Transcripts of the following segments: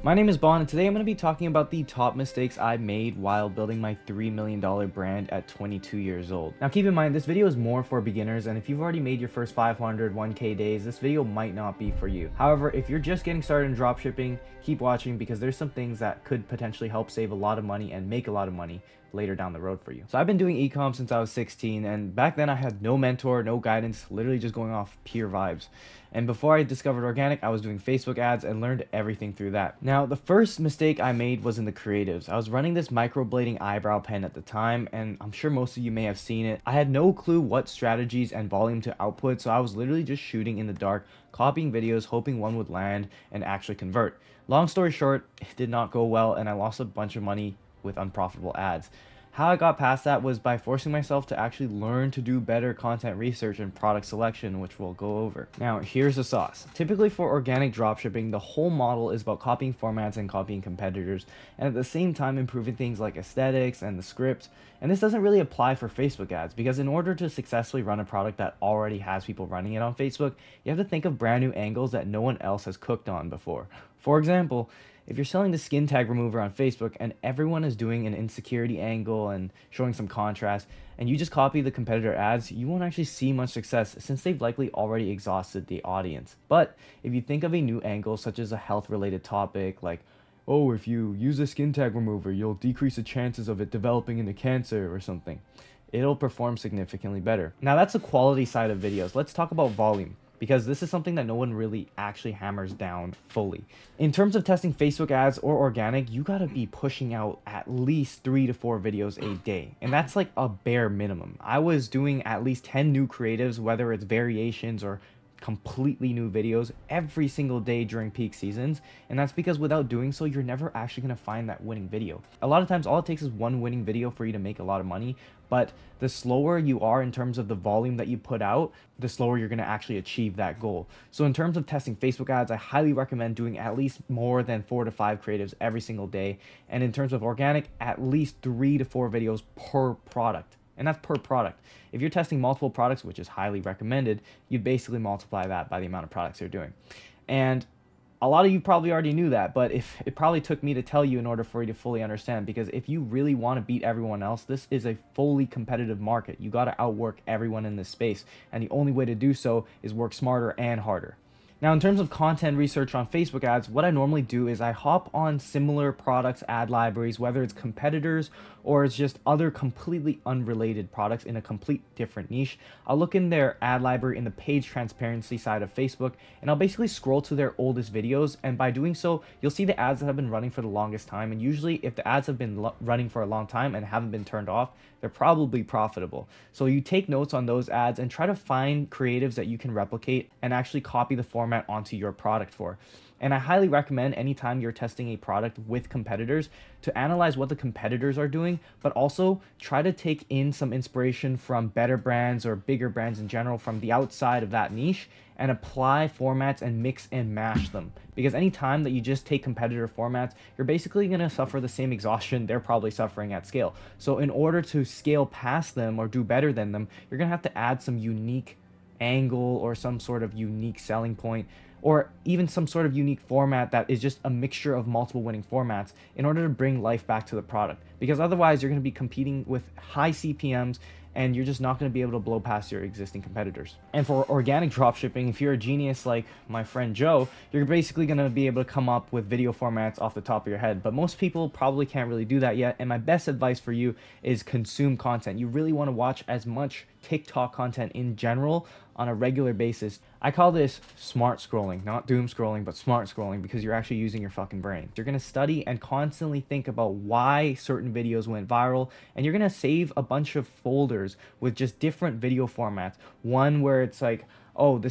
My name is Bon, and today I'm going to be talking about the top mistakes I made while building my $3 million brand at 22 years old. Now keep in mind, this video is more for beginners, and if you've already made your first 500, 1K days, this video might not be for you. However, if you're just getting started in dropshipping, keep watching because there's some things that could potentially help save a lot of money and make a lot of money later down the road for you. So I've been doing ecom since I was 16, and back then I had no mentor, no guidance, literally just going off pure vibes. And before I discovered organic, I was doing Facebook ads and learned everything through that. Now, the first mistake I made was in the creatives. I was running this microblading eyebrow pen at the time, and I'm sure most of you may have seen it. I had no clue what strategies and volume to output, so I was literally just shooting in the dark, copying videos, hoping one would land and actually convert. Long story short, it did not go well, and I lost a bunch of money with unprofitable ads. How I got past that was by forcing myself to actually learn to do better content research and product selection, which we'll go over. Now, here's the sauce. Typically for organic dropshipping, the whole model is about copying formats and copying competitors, and at the same time improving things like aesthetics and the script. And this doesn't really apply for Facebook ads, because in order to successfully run a product that already has people running it on Facebook, you have to think of brand new angles that no one else has cooked on before. For example, if you're selling the skin tag remover on Facebook and everyone is doing an insecurity angle and showing some contrast, and you just copy the competitor ads, you won't actually see much success since they've likely already exhausted the audience. But if you think of a new angle, such as a health related topic like, oh, if you use a skin tag remover, you'll decrease the chances of it developing into cancer or something, it'll perform significantly better. Now that's the quality side of videos. Let's talk about volume, because this is something that no one really actually hammers down fully. In terms of testing Facebook ads or organic, you gotta be pushing out at least 3 to 4 videos a day. And that's like a bare minimum. I was doing at least 10 new creatives, whether it's variations or completely new videos every single day during peak seasons, and that's because without doing so, you're never actually going to find that winning video. A lot of times all it takes is one winning video for you to make a lot of money, but the slower you are in terms of the volume that you put out, the slower you're going to actually achieve that goal. So in terms of testing Facebook ads, I highly recommend doing at least more than 4 to 5 creatives every single day, and in terms of organic, at least 3 to 4 videos per product. And that's per product. If you're testing multiple products, which is highly recommended, you'd basically multiply that by the amount of products you're doing. And a lot of you probably already knew that, but if it probably took me to tell you in order for you to fully understand, because if you really want to beat everyone else, this is a fully competitive market. You got to outwork everyone in this space, and the only way to do so is work smarter and harder. Now, in terms of content research on Facebook ads, what I normally do is I hop on similar products ad libraries, whether it's competitors or it's just other completely unrelated products in a complete different niche. I'll look in their ad library in the page transparency side of Facebook, and I'll basically scroll to their oldest videos. And by doing so, you'll see the ads that have been running for the longest time. And usually if the ads have been running for a long time and haven't been turned off, they're probably profitable. So you take notes on those ads and try to find creatives that you can replicate and actually copy the format onto your product for. And I highly recommend anytime you're testing a product with competitors to analyze what the competitors are doing, but also try to take in some inspiration from better brands or bigger brands in general from the outside of that niche and apply formats and mix and mash them. Because anytime that you just take competitor formats, you're basically going to suffer the same exhaustion they're probably suffering at scale. So in order to scale past them or do better than them, you're going to have to add some unique angle or some sort of unique selling point, or even some sort of unique format that is just a mixture of multiple winning formats in order to bring life back to the product. Because otherwise you're going to be competing with high CPMs and you're just not going to be able to blow past your existing competitors. And for organic dropshipping, if you're a genius like my friend Joe, you're basically going to be able to come up with video formats off the top of your head. But most people probably can't really do that yet. And my best advice for you is consume content. You really want to watch as much TikTok content in general on a regular basis. I call this smart scrolling, not doom scrolling, but smart scrolling, because you're actually using your fucking brain. You're going to study and constantly think about why certain videos went viral, and you're going to save a bunch of folders with just different video formats. One where it's like, oh,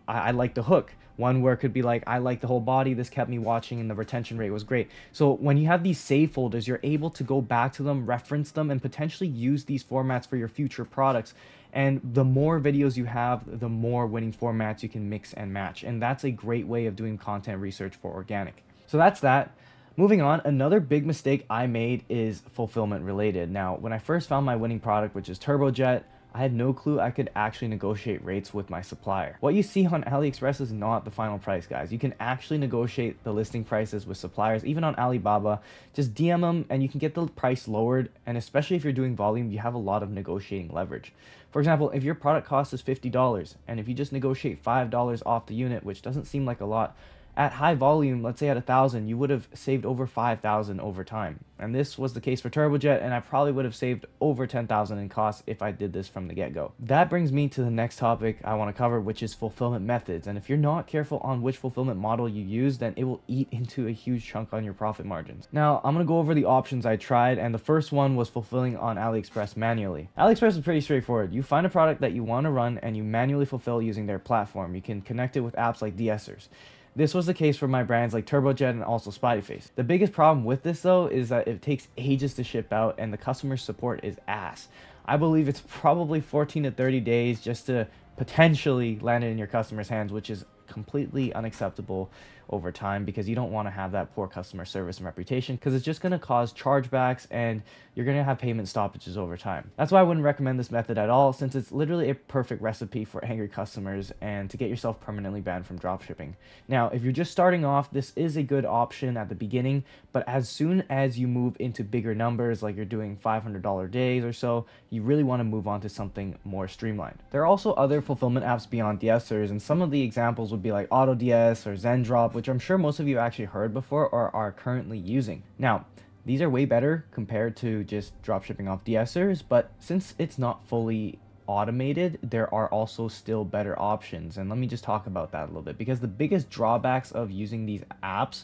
I like the hook. One where it could be like, I like the whole body, this kept me watching, and the retention rate was great. So when you have these save folders, you're able to go back to them, reference them, and potentially use these formats for your future products. And the more videos you have, the more winning formats you can mix and match. And that's a great way of doing content research for organic. So that's that. Moving on, another big mistake I made is fulfillment related. Now, when I first found my winning product, which is TurboJet, I had no clue I could actually negotiate rates with my supplier. What you see on AliExpress is not the final price, guys. You can actually negotiate the listing prices with suppliers, even on Alibaba. Just DM them and you can get the price lowered, and especially if you're doing volume, you have a lot of negotiating leverage. For example, if your product cost is $50 and if you just negotiate $5 off the unit, which doesn't seem like a lot, at high volume, let's say at 1,000, you would have saved over 5,000 over time. And this was the case for Turbojet, and I probably would have saved over 10,000 in costs if I did this from the get-go. That brings me to the next topic I want to cover, which is fulfillment methods. And if you're not careful on which fulfillment model you use, then it will eat into a huge chunk on your profit margins. Now, I'm going to go over the options I tried, and the first one was fulfilling on AliExpress manually. AliExpress is pretty straightforward. You find a product that you want to run and you manually fulfill using their platform. You can connect it with apps like de-essers. This was the case for my brands like Turbojet and also Spideyface. The biggest problem with this though is that it takes ages to ship out and the customer support is ass. I believe it's probably 14 to 30 days just to potentially land it in your customer's hands, which is completely unacceptable over time because you don't want to have that poor customer service and reputation, because it's just going to cause chargebacks and you're going to have payment stoppages over time. That's why I wouldn't recommend this method at all, since it's literally a perfect recipe for angry customers and to get yourself permanently banned from dropshipping. Now, if you're just starting off, this is a good option at the beginning, but as soon as you move into bigger numbers, like you're doing $500 days or so, you really want to move on to something more streamlined. There are also other fulfillment apps beyond de-essers, and some of the examples would be like AutoDS or ZenDrop, which I'm sure most of you actually heard before or are currently using. Now, these are way better compared to just dropshipping off de-essers, but since it's not fully automated, there are also still better options. And let me just talk about that a little bit, because the biggest drawbacks of using these apps,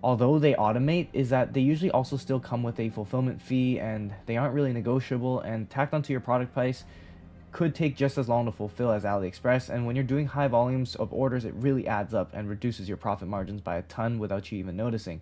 although they automate, is that they usually also still come with a fulfillment fee and they aren't really negotiable, and tacked onto your product price could take just as long to fulfill as AliExpress, and when you're doing high volumes of orders, it really adds up and reduces your profit margins by a ton without you even noticing.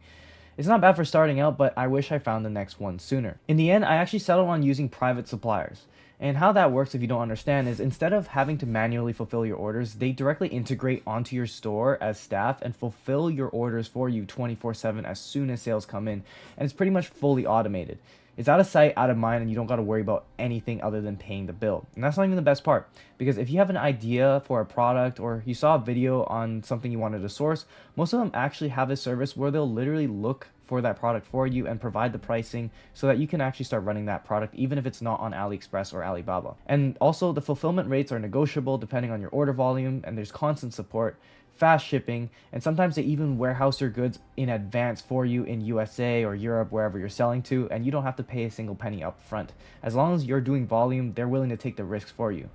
It's not bad for starting out, but I wish I found the next one sooner. In the end, I actually settled on using private suppliers. And how that works, if you don't understand, is instead of having to manually fulfill your orders, they directly integrate onto your store as staff and fulfill your orders for you 24/7 as soon as sales come in. And it's pretty much fully automated. It's out of sight, out of mind, and you don't got to worry about anything other than paying the bill. And that's not even the best part, because if you have an idea for a product or you saw a video on something you wanted to source, most of them actually have a service where they'll literally look for that product for you and provide the pricing so that you can actually start running that product even if it's not on AliExpress or Alibaba. And also the fulfillment rates are negotiable depending on your order volume, and there's constant support, fast shipping, and sometimes they even warehouse your goods in advance for you in USA or Europe, wherever you're selling to, and you don't have to pay a single penny up front. As long as you're doing volume, they're willing to take the risks for you.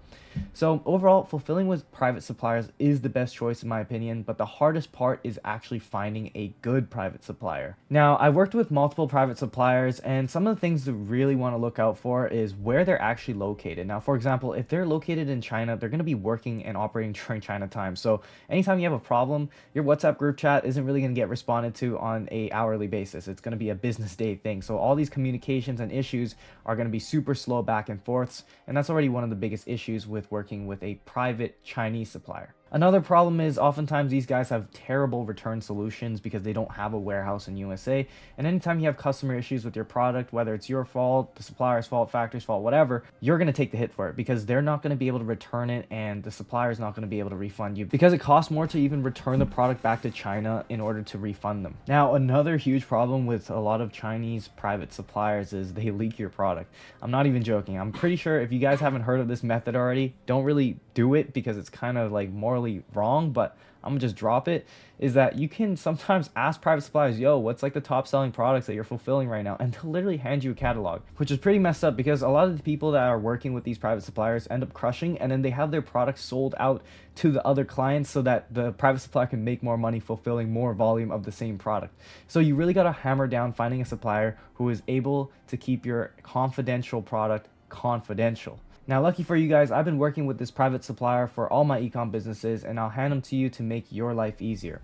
So overall, fulfilling with private suppliers is the best choice in my opinion, but the hardest part is actually finding a good private supplier. Now, I've worked with multiple private suppliers, and some of the things to really want to look out for is where they're actually located. Now, for example, if they're located in China, they're going to be working and operating during China time. So anytime you have a problem, your WhatsApp group chat isn't really going to get responded to on a hourly basis. It's going to be a business day thing. So all these communications and issues are going to be super slow back and forths, and that's already one of the biggest issues with working with a private Chinese supplier. Another problem is oftentimes these guys have terrible return solutions because they don't have a warehouse in USA, and anytime you have customer issues with your product, whether it's your fault, the supplier's fault, factory's fault, whatever, you're going to take the hit for it because they're not going to be able to return it and the supplier's not going to be able to refund you because it costs more to even return the product back to China in order to refund them. Now, another huge problem with a lot of Chinese private suppliers is they leak your product. I'm not even joking. I'm pretty sure if you guys haven't heard of this method already, don't really do it because it's kind of like morally wrong, but I'm gonna just drop it, is that you can sometimes ask private suppliers, yo, what's like the top selling products that you're fulfilling right now, and they'll literally hand you a catalog, which is pretty messed up because a lot of the people that are working with these private suppliers end up crushing, and then they have their products sold out to the other clients so that the private supplier can make more money fulfilling more volume of the same product. So you really got to hammer down finding a supplier who is able to keep your confidential product confidential. Now, lucky for you guys, I've been working with this private supplier for all my ecom businesses, and I'll hand them to you to make your life easier.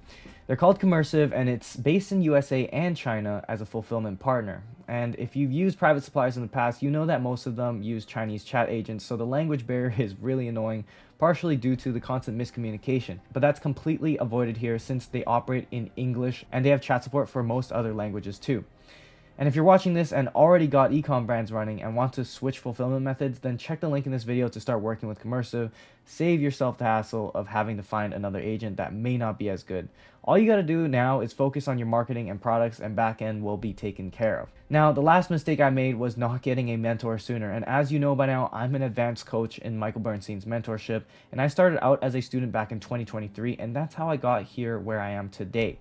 They're called Commercive, and it's based in USA and China as a fulfillment partner. And if you've used private suppliers in the past, you know that most of them use Chinese chat agents, so the language barrier is really annoying, partially due to the constant miscommunication. But that's completely avoided here since they operate in English and they have chat support for most other languages too. And if you're watching this and already got ecom brands running and want to switch fulfillment methods, then check the link in this video to start working with Commercive. Save yourself the hassle of having to find another agent that may not be as good. All you gotta do now is focus on your marketing and products, and back end will be taken care of. Now, the last mistake I made was not getting a mentor sooner. And as you know by now, I'm an advanced coach in Michael Bernstein's mentorship. And I started out as a student back in 2023, and that's how I got here where I am today.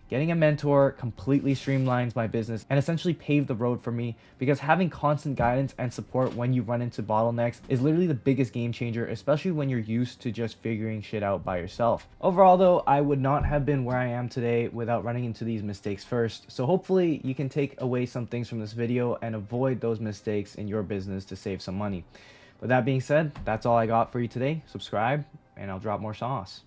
Getting a mentor completely streamlines my business and essentially paved the road for me, because having constant guidance and support when you run into bottlenecks is literally the biggest game changer, especially when you're used to just figuring shit out by yourself. Overall though, I would not have been where I am today without running into these mistakes first. So hopefully you can take away some things from this video and avoid those mistakes in your business to save some money. With that being said, that's all I got for you today. Subscribe and I'll drop more sauce.